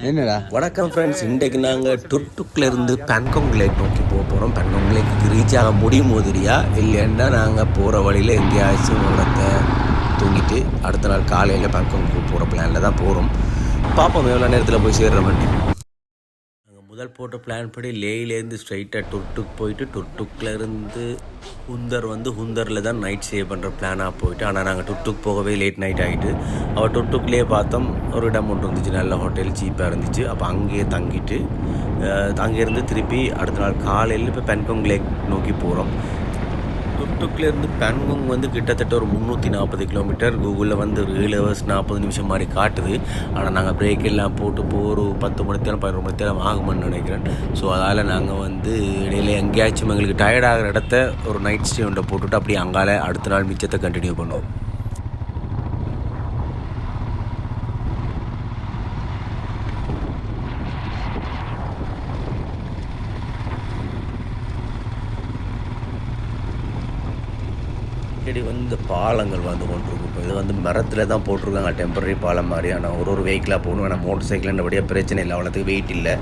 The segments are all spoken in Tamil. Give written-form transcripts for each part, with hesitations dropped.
என்னடா வணக்கம் ஃப்ரெண்ட்ஸ், இன்றைக்கு நாங்கள் டுக்டுக்லேருந்து பேங்காங் லேக் நோக்கி போக போகிறோம். பேங்காங் லேக்கு ரீச் ஆக முடியும் போதுரியா இல்லைன்னா நாங்கள் போகிற வழியில் எங்கேயாச்சும் இடத்த தூங்கிட்டு அடுத்த நாள் காலையில் பேங்காங்க்கு போகிற பிளானில் தான் போகிறோம். பார்ப்போம் எவ்வளோ நேரத்தில் போய் சேர்ற வண்டி. நாங்கள் முதல் போட்ட பிளான் படி லேயிலேருந்து ஸ்ட்ரைட்டாக டுர்டுக் போயிட்டு டுர்டுக்லேருந்து ஹுந்தரில் தான் நைட் ஸ்டே பண்ணுற பிளானாக போயிட்டு, ஆனால் நாங்கள் டுர்டுக் போகவே லேட் நைட் ஆகிட்டு அவள் டுர்டுக்லேயே பார்த்தோம் ஒரு இடம் ஒன்று இருந்துச்சு, நல்ல ஹோட்டல் சீப்பாக இருந்துச்சு. அப்போ அங்கேயே தங்கிட்டு அங்கேருந்து திருப்பி அடுத்த நாள் காலையில் இப்போ பேங்காங் லேக் நோக்கி போகிறோம். டுக்டுக்லேருந்து பேங்காங் கிட்டத்தட்ட ஒரு 340 கிலோமீட்டர். கூகுளில் ஒரு 7 ஹவர்ஸ் 40 நிமிஷம் மாதிரி காட்டுது. ஆனால் நாங்கள் பிரேக் எல்லாம் போட்டு ஒரு 10 மணி நேரம் 11 மணி நேரம் ஆகும்னு நினைக்கிறேன். ஸோ அதால் நாங்கள் இடையில எங்கேயாச்சும் எங்களுக்கு டயர்டாகிற இடத்த ஒரு நைட் ஸ்டே ஒன்றை போட்டுவிட்டு அப்படியே அங்கால அடுத்த நாள் மிச்சத்தை கண்டினியூ பண்ணுவோம். இந்த பாலங்கள் கொண்டிருக்கும். இப்போ இது மரத்தில் தான் போட்டிருக்காங்க, டெம்பரரி பாலம் மாதிரி. ஆனால் ஒரு வெஹிக்கிளாக போகணும். ஆனால் மோட்டர் சைக்கிள்ன்றபடியாக பிரச்சனை இல்லை, அவ்வளோத்துக்கு வெயிட் இல்லை.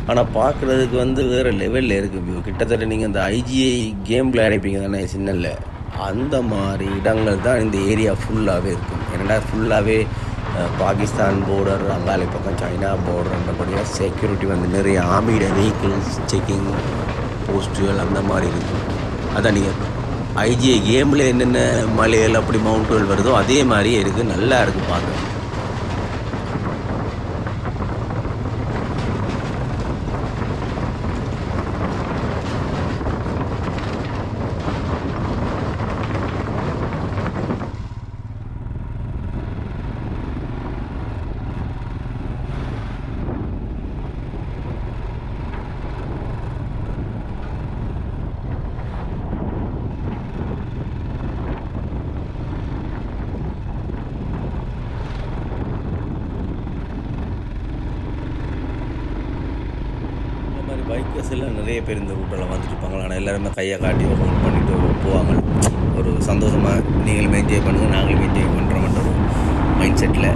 ஆனால் பார்க்குறதுக்கு வேறு லெவலில் இருக்குது. கிட்டத்தட்ட நீங்கள் இந்த ஐஜிஐ கேமில் அடைப்பீங்க தானே சின்னல்ல, அந்த மாதிரி இடங்கள் தான் இந்த ஏரியா ஃபுல்லாகவே இருக்கும். ஏன்னா ஃபுல்லாகவே பாகிஸ்தான் போர்டர், அங்காளி பக்கம் சைனா போர்டர்ன்றபடியாக செக்யூரிட்டி நிறைய ஆர்மியோட வெஹிக்கிள்ஸ் செக்கிங் போஸ்ட்டுகள் அந்த மாதிரி இருக்கும். அதான் நீங்கள் ஐஜிஐ கேமில் என்னென்ன மலைகள் அப்படி மவுண்ட்டுகள் வருதோ அதே மாதிரியே இருக்குது. நல்லா இருக்குது பார்க்க. பைக்கர்ஸ் எல்லாம் நிறைய பேர் இந்த ரூட்டில் வந்துட்டுருப்பாங்க. ஆனால் எல்லாருமே கையை காட்டி ஹோல்ட் பண்ணிட்டு போவாங்க. ஒரு சந்தோஷமாக நீங்களும் என்ஜாய் பண்ணுங்கள், நாங்களும் என்ஜாய் பண்ணுறோம்ன்ற ஒரு மைண்ட் செட்டில்.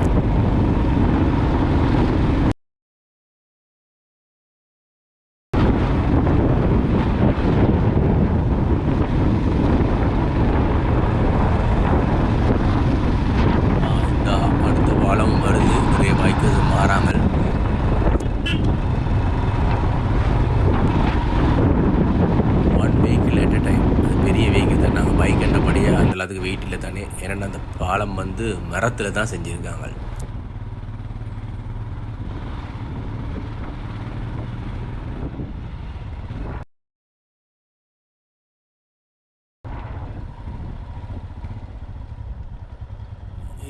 அடுத்த பாலமும் வருது, நிறைய பைக்கர்ஸ் மாறாமல். பெரிய வெஹிக்கிள் தான். நாங்கள் பைக் என்னபடியாக அந்த எல்லாத்துக்கு வெயிட் இல்லை தானே. ஏன்னா அந்த பாலம் மரத்தில் தான் செஞ்சுருக்காங்க.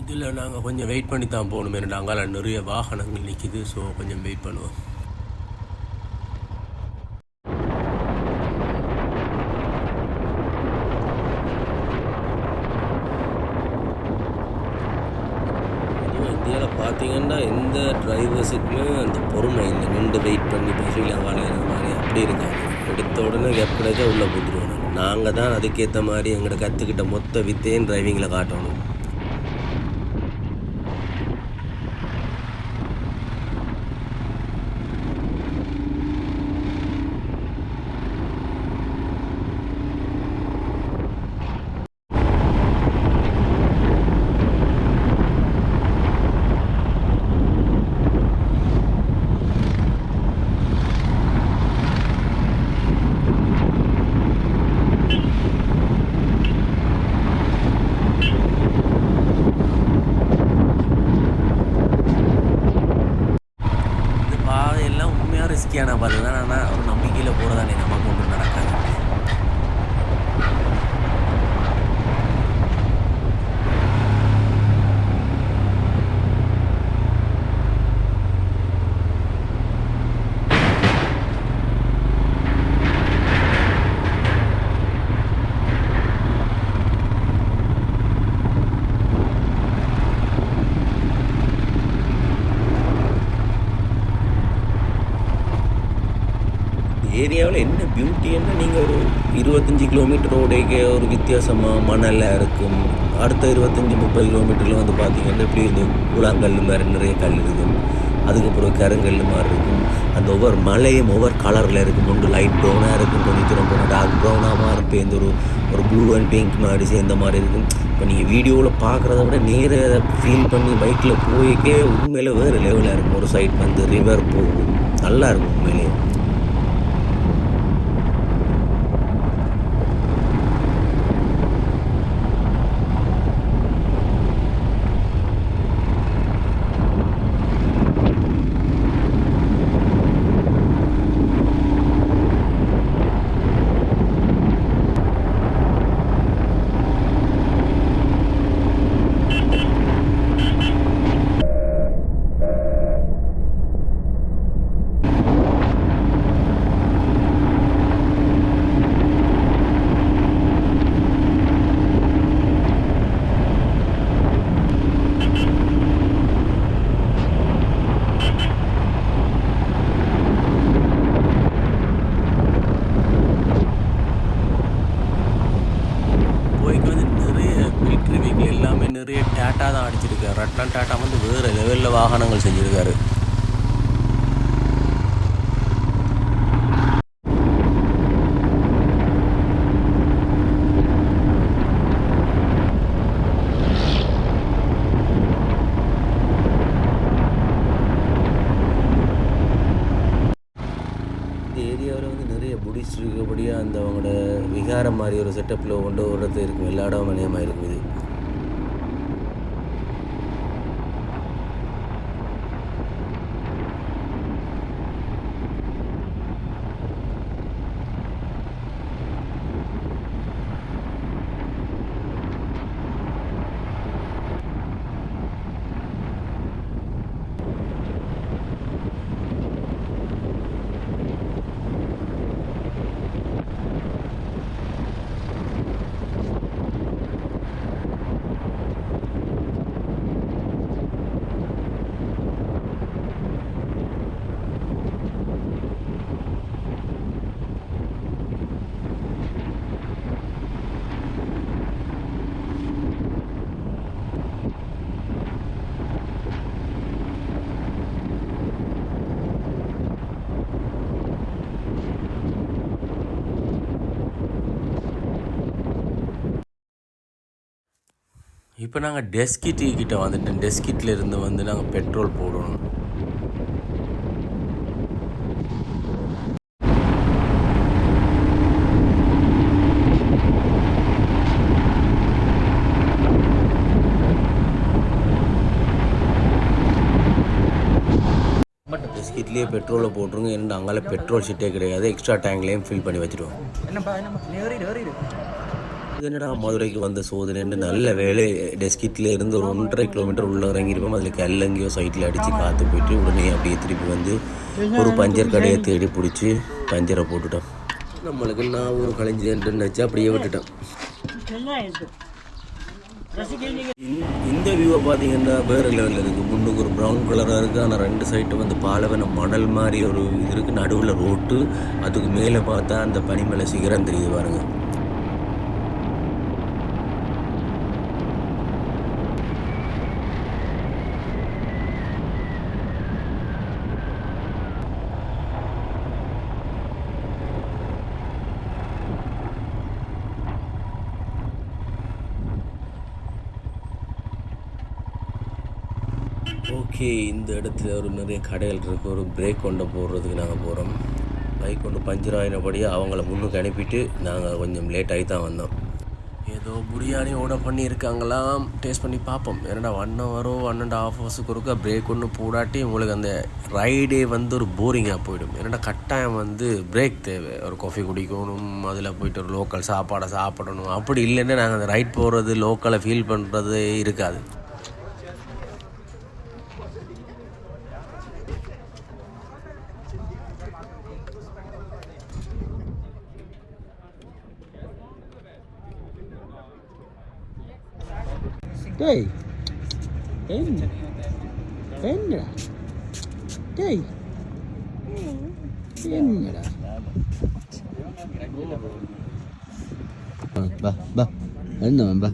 இதில் நாங்கள் கொஞ்சம் வெயிட் பண்ணி தான் போகணும். ஏன்னா அங்கால நிறைய வாகனங்கள் நிற்கிது. ஸோ கொஞ்சம் வெயிட் பண்ணுவோம். இந்தியாவில் பார்த்தீங்கன்னா எந்த டிரைவர்ஸுக்குமே அந்த பொறுமை இல்லை. நின்று வெயிட் பண்ணி ஸ்ரீலங்காவில் மாதிரி அப்படி இருக்காங்க. எடுத்த உடனே கேப் கிடைச்சா உள்ளே போட்டுருவாங்க. நாங்கள் தான் அதுக்கேற்ற மாதிரி எங்களை கற்றுக்கிட்ட மொத்த வித்தையும் டிரைவிங்கில் காட்டணும். ரிஸ்கியான பாதை தான். ஆனால் ஒரு நம்பிக்கையில் போகிறதானே நமக்கு ஒன்றும் நடக்காது. ஏரியாவில் என்ன பியூட்டின்னா, நீங்கள் ஒரு 25 கிலோமீட்டர் ஓடைக்கு ஒரு வித்தியாசமாக மணலாக இருக்கும். அடுத்த 25-30 கிலோமீட்டரில் பார்த்தீங்கன்னா இப்படி இந்த கூழாங்கல் மாதிரி நிறைய கல் இருக்கும். அதுக்கப்புறம் கருங்கல் மாதிரி இருக்கும். அந்த ஒவ்வொரு மலையும் ஒவ்வொரு கலரில் இருக்கும். ஒன்று லைட் ப்ரௌனாக இருக்கும், கொஞ்சம் தூரம் போனால் டார்க் ப்ரௌனாக மாறும், பேருந்து ஒரு ப்ளூ அண்ட் பிங்க் மாதிரி சேர்ந்த மாதிரி இருக்கும். இப்போ நீங்கள் வீடியோவில் பார்க்குறத விட நேராக ஃபீல் பண்ணி பைக்கில் போய்க்கே உண்மையிலே வேறு லெவலாக இருக்கும். ஒரு சைட் வந்து ரிவர் போகும், நல்லா இருக்கும் உண்மையிலே. நிறைய டாட்டா தான் அடிச்சிருக்காரு. ரட்டன் டாட்டா வந்து வேறு லெவலில் வாகனங்கள் செஞ்சுருக்காரு. இந்த ஏரியாவில் வந்து நிறைய புடிஸ்ட் இருக்கபடியாக அந்த அவங்களோட விகாரம் மாதிரி ஒரு செட்டப்பில் கொண்டு ஒரு இடத்துல இருக்கும். எல்லா இடமும் மணியமாக இருக்குது. இப்போ நாங்கள் டெஸ்கிட்டி கிட்ட வந்துட்டோம். டெஸ்கிட்டில் இருந்து வந்து நாங்கள் பெட்ரோல் போடணும். டெஸ்கிட்லேயே பெட்ரோலை போட்டுருங்க. ஏன்னா அங்கே பெட்ரோல் ஷீட்டே கிடையாது. எக்ஸ்ட்ரா டேங்க்லேயும் ஃபில் பண்ணி வச்சுருவோம். என்னடா மதுரைக்கு வந்த சோதனைன்னு நல்ல வேலை. டெஸ்கிட்டில் இருந்து ஒரு 1.5 கிலோமீட்டர் உள்ளே இறங்கியிருப்போம். அதில் கல்லங்கேயோ சைட்டில் அடித்து காற்று போயிட்டு உடனே அப்படியே திருப்பி வந்து ஒரு பஞ்சர் கடையை தேடி பிடிச்சி பஞ்சரை போட்டுட்டோம். நம்மளுக்கு நான் ஒரு கலைஞ்சின்னு வச்சு அப்படியே விட்டுட்டேன். இந்த வியூவை பார்த்தீங்கன்னா வேறு லெவலில் இருக்குது. முன்னுக்கு ஒரு ப்ரௌன் கலராக இருக்குது. ஆனால் 2 சைட்டு வந்து பாலைவன மணல் மாதிரி ஒரு இது இருக்குது. நடுவில் ரோட்டு, அதுக்கு மேலே பார்த்தா அந்த பனிமலை சிகரம் தெரியுது பாருங்கள். ஓகே, இந்த இடத்துல ஒரு நிறைய கடைகள் இருக்குது. ஒரு பிரேக் கொண்டு போடுறதுக்கு நாங்கள் போகிறோம். பைக் கொண்டு பஞ்சர் ஆகினபடியாக அவங்கள முன்னுக்கு அனுப்பிட்டு நாங்கள் கொஞ்சம் லேட்டாகி தான் வந்தோம். ஏதோ பிரியாணி ஆர்டர் பண்ணியிருக்காங்களாம். டேஸ்ட் பண்ணி பார்ப்போம். ஏன்னா 1 ஹவரோ 1.5 ஹவர்ஸுக்கு ஒருக்கா பிரேக் ஒன்று போடாட்டி உங்களுக்கு அந்த ரைடே வந்து ஒரு போரிங்காக போயிடும். ஏன்னா கட்டாயம் வந்து பிரேக் தேவை. ஒரு காஃபி குடிக்கணும், அதில் போய்ட்டு ஒரு லோக்கல் சாப்பாடை சாப்பிடணும். அப்படி இல்லைன்னா நாங்கள் அந்த ரைட் போகிறது, லோக்கலை ஃபீல் பண்ணுறது இருக்காது. டேய் என்னடா டேய் என்னடா பா பா என்ன பா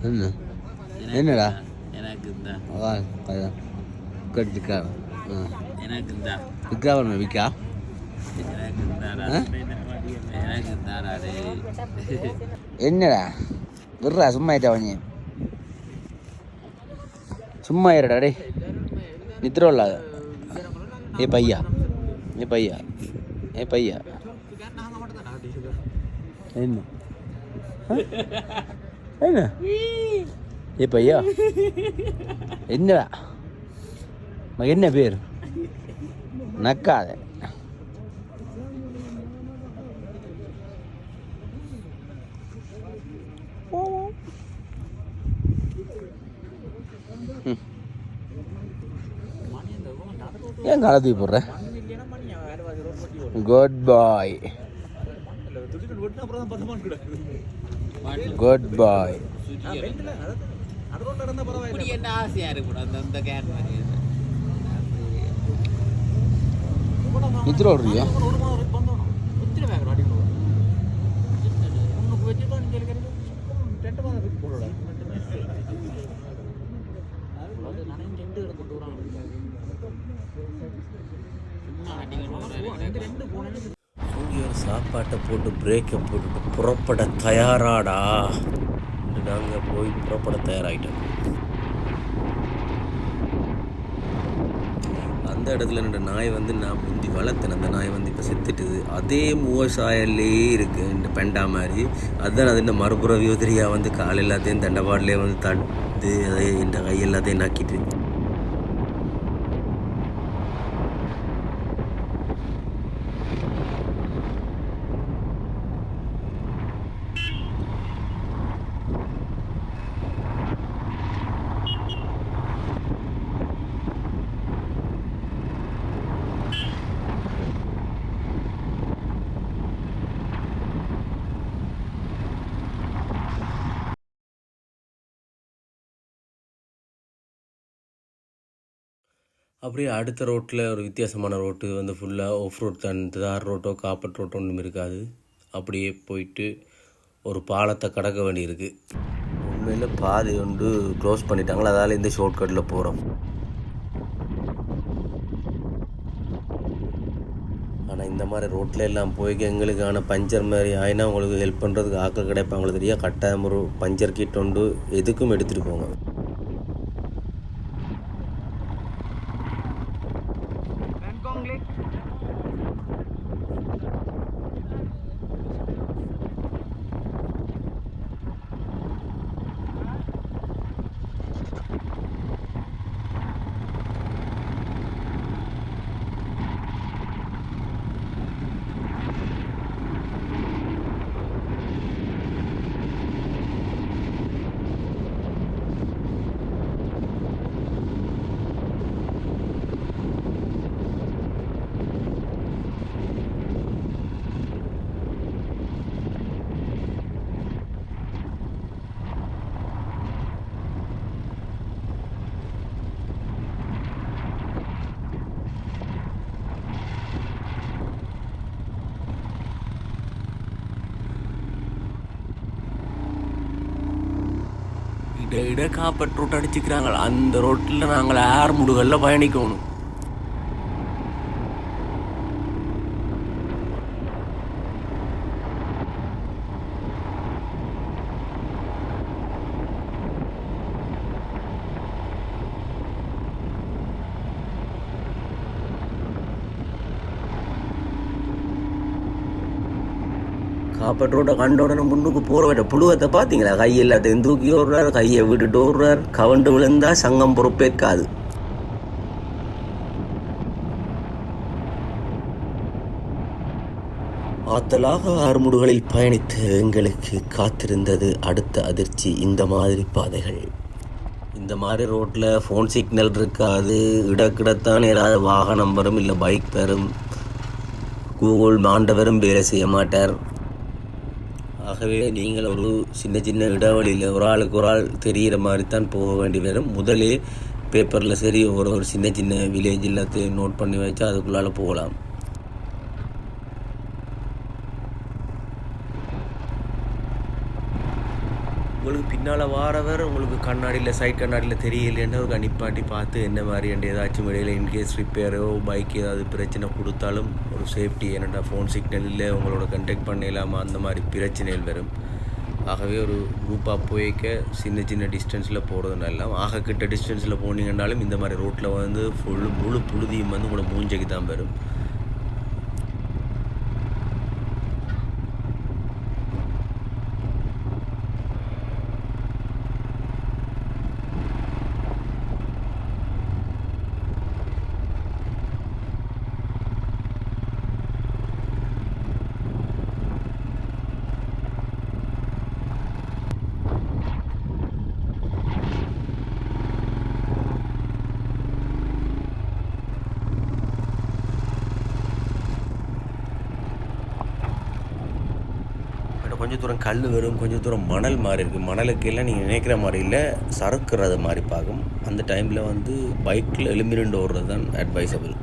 என்ன என்னடா எனக்கு கட்டிக்கார எனக்கு தான் விக்ராவன் விக்கா என்னடா விட்றா சும்மா ஆயிட்டா நீ சும்மா இருடா டே நித்திரம் இல்லாத ஏ பையா ஏ பையா ஏ பையா என்ன என்ன ஏ பையா என்னடா என்ன பேர் நக்காத ஏன் காலத்துக்கு போடுற குட் பாய் குட் பாய் என்ன ஆசையா இருக்கும் அந்த கேன் மாதிரி நித்திர ஓடுறியா சாப்பாட்டை போட்டு பிரேக்கை போட்டுட்டு புறப்பட தயாராடா நாங்கள் போய் புறப்பட தயாராகிட்டோம். அந்த இடத்துல ரெண்டு நாய் வந்து நான் முந்தி வளர்த்தேன். அந்த நாய் வந்து இப்போ செத்துட்டுது. அதே மூவசாயல்லே இருக்குது இந்த பெண்டா மாதிரி. அதுதான் அது இந்த மறுபுற வியோதிரியாக வந்து கால் எல்லாத்தையும் தண்டவாடிலே வந்து தடுத்து அதை இந்த கை எல்லாத்தையும் நக்கிட்டு அப்படியே அடுத்த ரோட்டில் ஒரு வித்தியாசமான ரோட்டு வந்து ஃபுல்லாக ஆஃப் ரோட் தான். தார் ரோட்டோ காப்பட் ரோட்டோ ஒன்றும் இருக்காது. அப்படியே போயிட்டு ஒரு பாலத்தை கடக்க வேண்டியிருக்கு. உண்மையில் பாதி ஒன்று க்ளோஸ் பண்ணிட்டாங்களா, அதால் இந்த ஷார்ட்கட்டில் போகிறோம். ஆனால் இந்த மாதிரி ரோட்டில் எல்லாம் போய்க்க எங்களுக்கான பஞ்சர் மாதிரி ஆயினா உங்களுக்கு ஹெல்ப் பண்ணுறதுக்கு ஆக்கள் கிடைப்பாங்களோ தெரியா. கட்டாயம் ஒரு பஞ்சர் கிட் ஒன்று எதுக்கும் எடுத்துகிட்டு போங்க. இட காப்பட் ரோட் அடிச்சுக்கிறாங்களா, அந்த ரோட்டில் நாங்கள் 6 முடுகளில் பயணிக்கணும். காப்பட் ரோட்டை கண்ட உடனே முன்னுக்கு போகிற புழுவத்தை பார்த்தீங்களா? கை எல்லாத்தையும் தூக்கி ஓடுறார், கையை விட்டுட்டு ஓடுறார். கவண்டு விழுந்தா சங்கம் பொறுப்பேற்காது. ஆத்தலாக 6 முடுகளில் பயணித்து எங்களுக்கு காத்திருந்தது அடுத்த அதிர்ச்சி. இந்த மாதிரி பாதைகள், இந்த மாதிரி ரோட்டில் ஃபோன் சிக்னல் இருக்காது. இடக்கிடத்தான் ஏதாவது வாகனம் வரும், இல்லை பைக் வரும். கூகுள் மாண்டவரும் வேலை செய்ய மாட்டார். ஆகவே நீங்கள் ஒரு சின்ன சின்ன இடைவெளியில் ஒரு ஆளுக்கு ஒரு ஆள் தெரிகிற மாதிரி தான் போக வேண்டி வரும். முதலே பேப்பரில் சரி ஒரு சின்ன சின்ன வில்லேஜ் எல்லாத்தையும் நோட் பண்ணி வச்சா அதுக்குள்ளால் போகலாம். உங்களுக்கு பின்னால் வாரவர் உங்களுக்கு கண்ணாடியில் சைட் கண்ணாடியில் தெரியலேன்னு ஒரு நிப்பாட்டி பார்த்து என்ன மாதிரி ஏதாச்சும் இடையில் இன்கேஸ் ரிப்பேரோ பைக் ஏதாவது பிரச்சனை கொடுத்தாலும் ஒரு சேஃப்டி. ஏன்னா ஃபோன் சிக்னல் இல்லை, உங்களோட கண்டெக்ட் பண்ணலாமா, அந்த மாதிரி பிரச்சனைகள் வரும். ஆகவே ஒரு குரூப்பாக போய்க்க சின்ன சின்ன டிஸ்டன்ஸில் போகிறது நல்லா. ஆக கிட்ட டிஸ்டன்ஸில் போனீங்கன்னாலும் இந்த மாதிரி ரோட்டில் வந்து முழு புழுதியும் வந்து உங்களோட மூஞ்சைக்கு தான் வரும். கொஞ்சம் தூரம் கல் வரும், கொஞ்சம் தூரம் மணல் மாதிரி இருக்குது. மணலுக்கு எல்லாம் நீங்கள் நினைக்கிற மாதிரி இல்லை, சறுக்குறது மாதிரி பார்க்கும். அந்த டைமில் வந்து பைக்கில் எலும்பிரண்டு ஓடுறது தான் அட்வைசபிள்.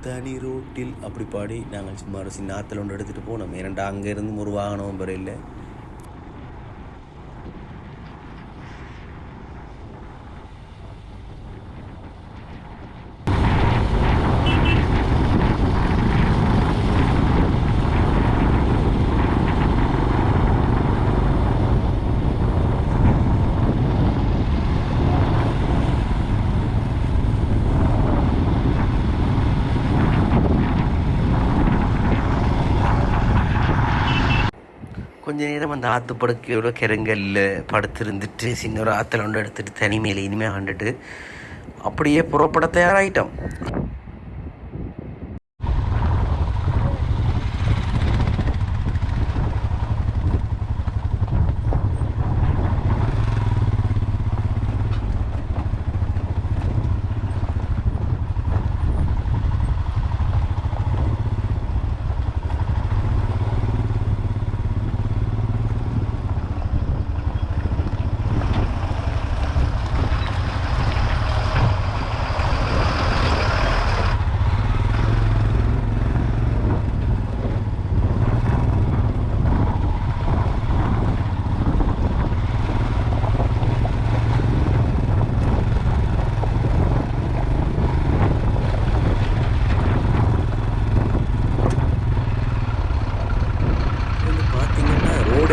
தனி ரோட்டில் அப்படி பாடி நாங்கள் சும்மா ஒரு சின்ன ஆற்றுல ஒன்று எடுத்துகிட்டு போனோம். ஏன்னா அங்கேருந்து ஒரு வாகனம் வரையில். கொஞ்ச நேரம் அந்த ஆற்று படுக்கையோட கிரங்கல்ல படுத்திருந்துட்டு சின்ன ஒரு ஆற்றுல ஒன்று எடுத்துகிட்டு தனிமையில் இனிமேல் கண்டுட்டு அப்படியே புறப்பட தயாராகிட்டோம்.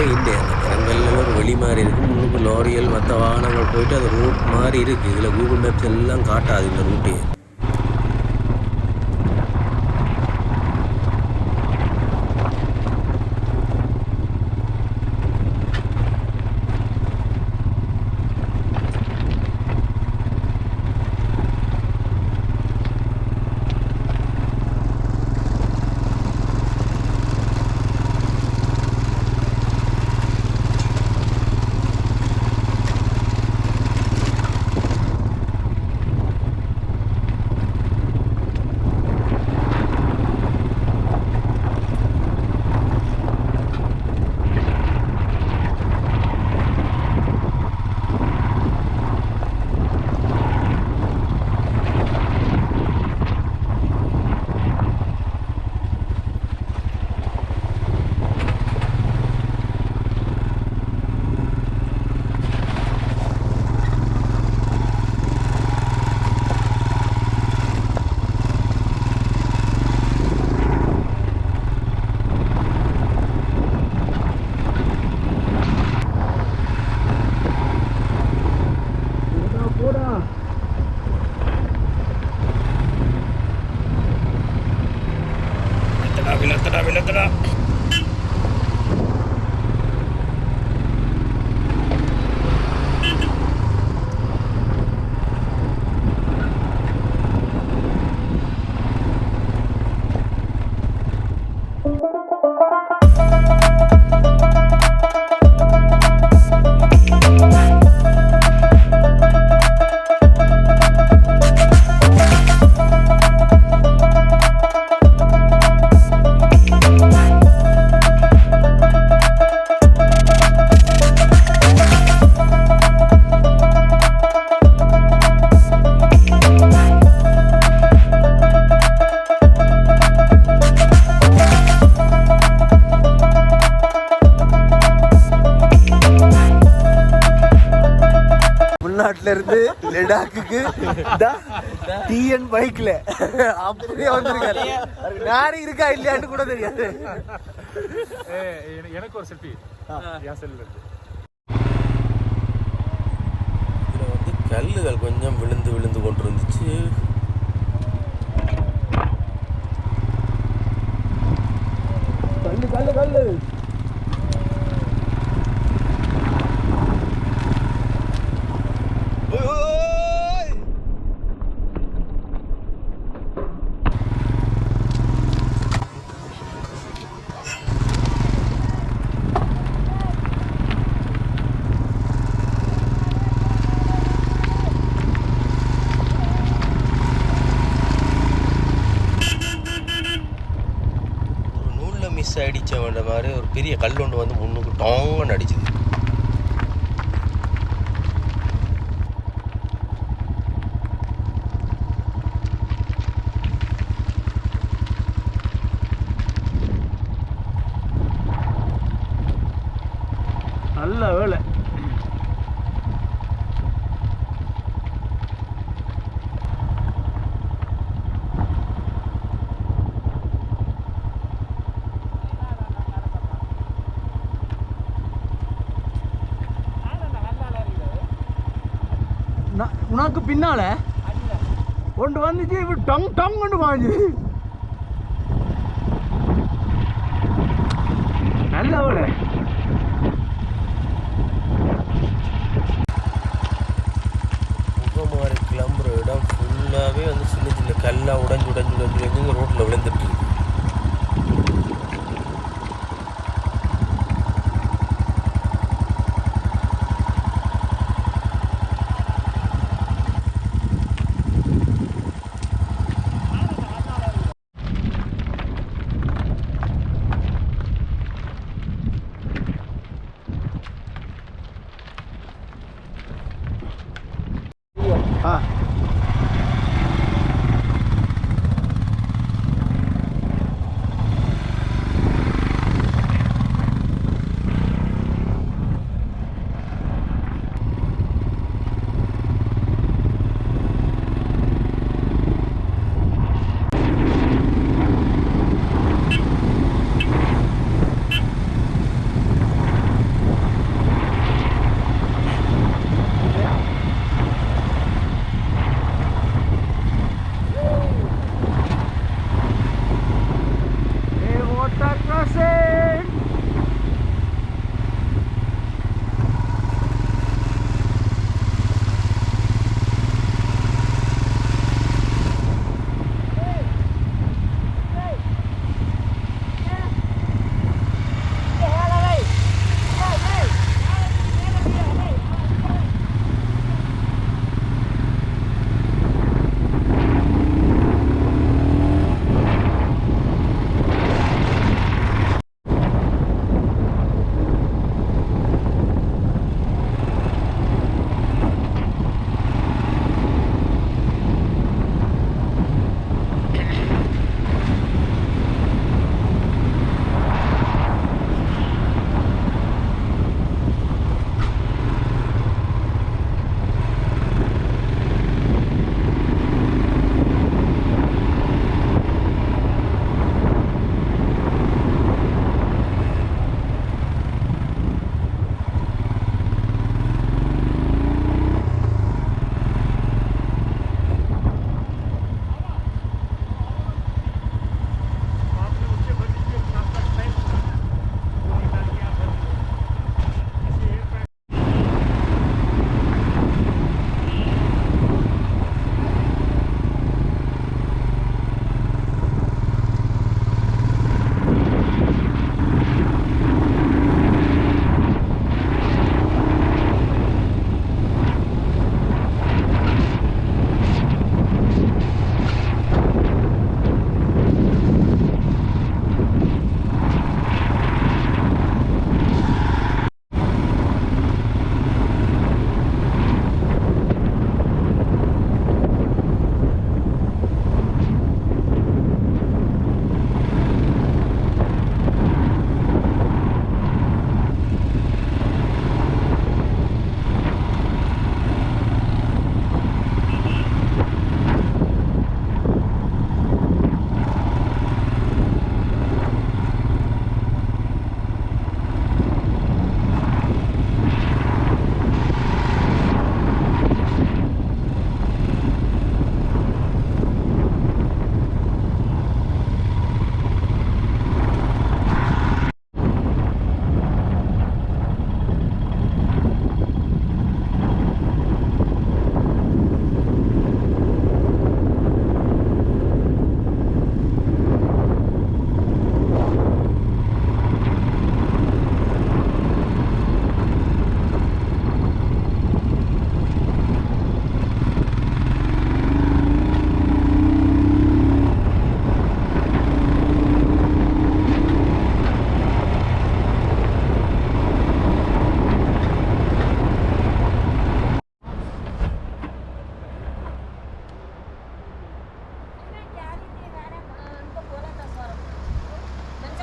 இல்லை, அந்த கரங்கல்லாம் ஒரு வெளி மாதிரி இருக்குது. முன்னுக்கு லாரியல் மற்ற வாகனங்கள் போயிட்டு அது ரூட் மாதிரி இருக்குது. இதில் கூகுள் மேப்ஸ் எல்லாம் காட்டாது இந்த ரூட்டையே. தமிழ்நாட்டுல இருந்து லடாக்குக்கு டிஎன் பைக்ல அப்படியே வந்திருக்காரு. யாரு இருக்கா இல்லையான்னு கூட தெரியாது. எனக்கு ஒரு செல்ஃபி என் செல்லுல இருந்து. இதுல வந்து கல்லுகள் கொஞ்சம் விழுந்து விழுந்து கொண்டு இருந்துச்சு. கல்லு கல்லு கல்லு மிஸ் அடித்த வேண்ட மாதிரி ஒரு பெரிய கல் ஒன்று வந்து முன்னுக்கு டாங்கன்னு அடிச்சுது. நல்ல வேலை. உனக்கு பின்னால ஒன்று வந்துச்சு இப்ப டங் டங் கொண்டு வாங்கி நல்ல வேலை. முகமாரி கிளம்புற இடம் ஃபுல்லாகவே வந்து சின்ன சின்ன கல்லாக உடஞ்சி உடஞ்சி உடஞ்சி உடஞ்சி ரோட்டில் விழுந்துட்டு இருக்கு.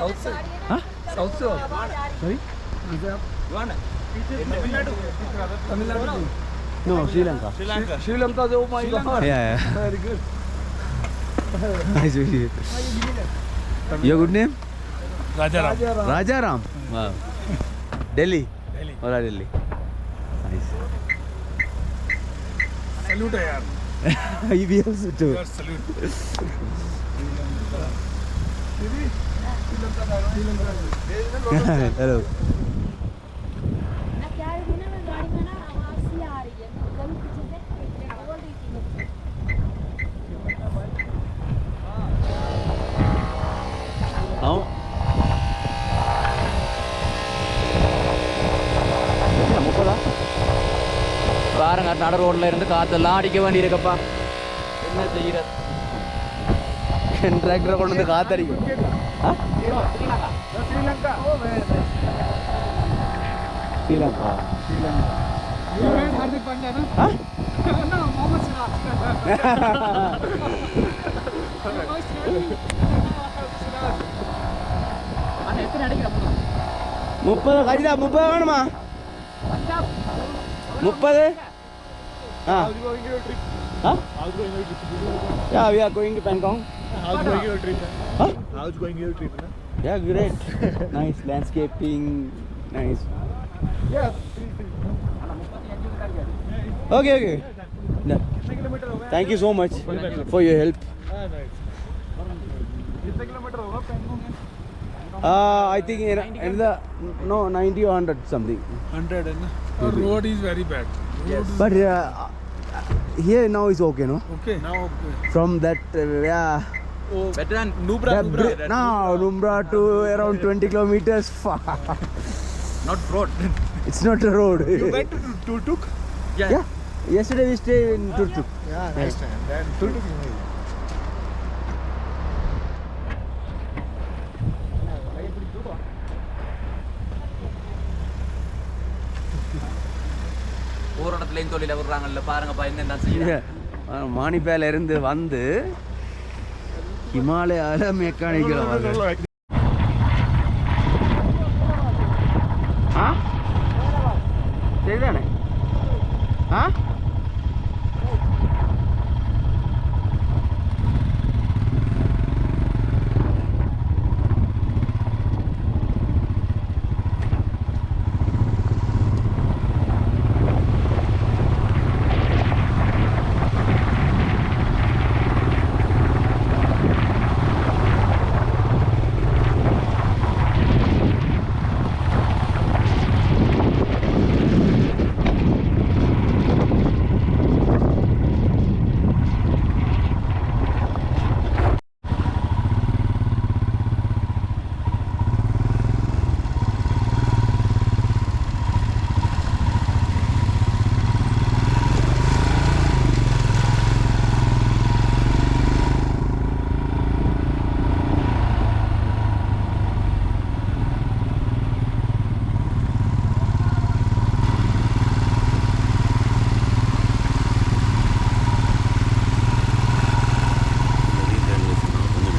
South sorry? Tamil Nadu. No, Sri Lanka. Sri Lanka. Oh my God. Yeah. Very good. Nice to meet you. Your good name? Rajaram. Rajaram. Wow. Delhi. Or Delhi. Nice. Salute yaar. We also too. Salute. Hello. How? பாருங்க நட ரோட்ல இருந்து காத்தெல்லாம் அடிக்க வேண்டி இருக்கப்பா. என்ன செய்யறது? டிராக்டரை கொண்டு வந்து காத்தடிக்கும். Sri Lanka. You met Hardik Pandya, no? Huh? No, Mohammad Siraj. முப்பது கஜிதா 30 வேணுமா? 30? How's going your trip? Huh? How's going your trip? Yeah, we are going to Bangkok. How's going your trip? Huh? How's going your trip? Yeah, great. Nice landscaping. Nice. Yeah. Okay. Done. Thank you so much for your help. Nice. कितने किलोमीटर होगा Pangong? I think in the 90 or 100 something. 100 and the road is very bad. Yes. But here now is okay, no? Okay. Now okay. From that better than Nubra. now Numbra to around 20 kilometers far. Not road. It's not a road. You went to Turtuk? Yeah. Yesterday we stayed in Turtuk. Yeah, nice time. Then Turtuk is nice. ஒரு இடத்துலயும் தொழில விடுறாங்கல்ல பாருங்கப்பா என்ன செய்யறாங்க. மானிப்பேல இருந்து வந்து ஹிமாலயால மெக்கானிக்கல் சரிதானே?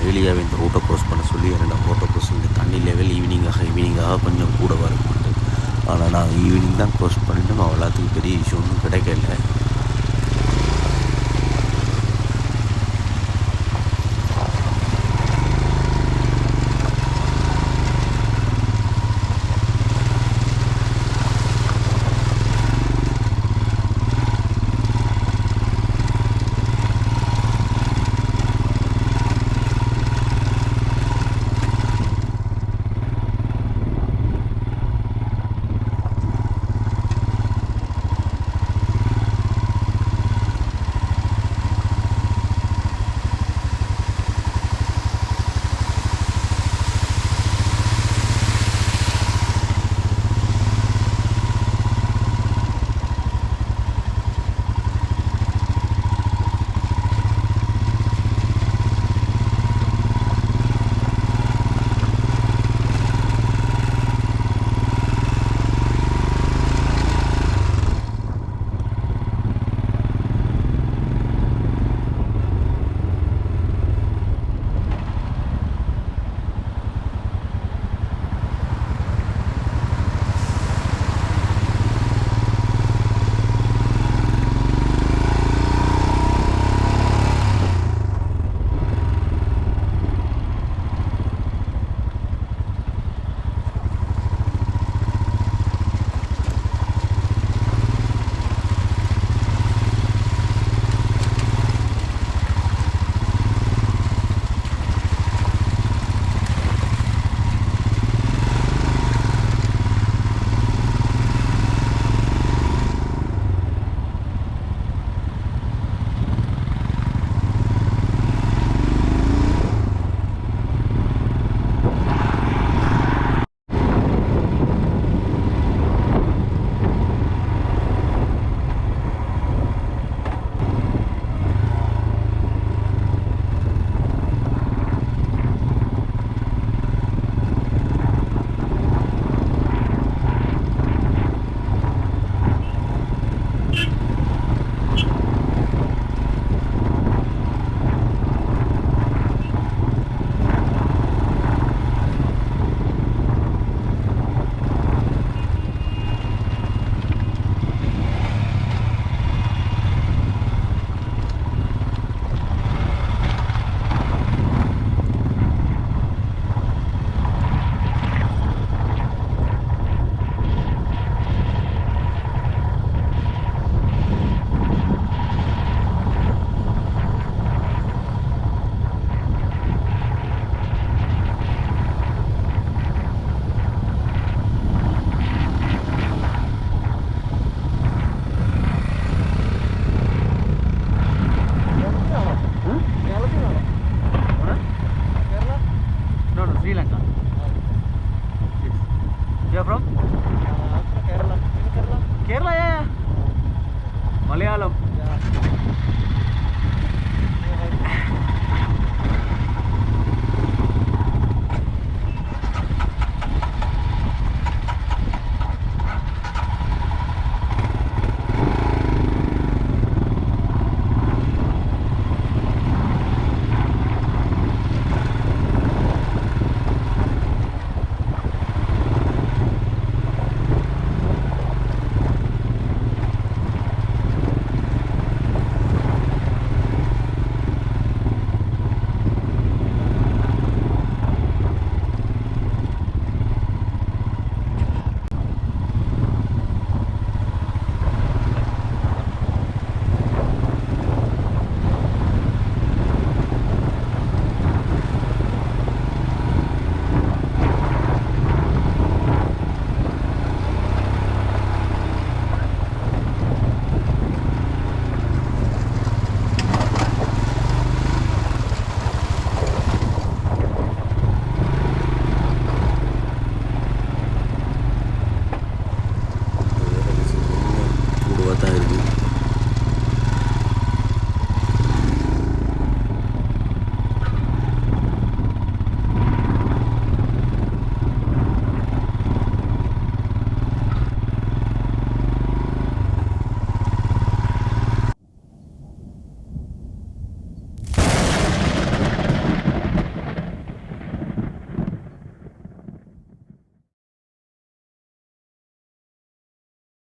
வெளியே இந்த ரோட்டை க்ராஸ் பண்ண சொல்லி ரெண்டாம் ரோட்டை க்ராஸ் இந்த தண்ணி லெவல் ஈவினிங்காக கொஞ்சம் கூட வர மாட்டேன். ஆனால் நான் ஈவினிங் தான் க்ராஸ் பண்ணிட்டோம். அவ்வளோத்துக்கு பெரிய இஷ்யூ ஒன்றும் கிடைக்கல.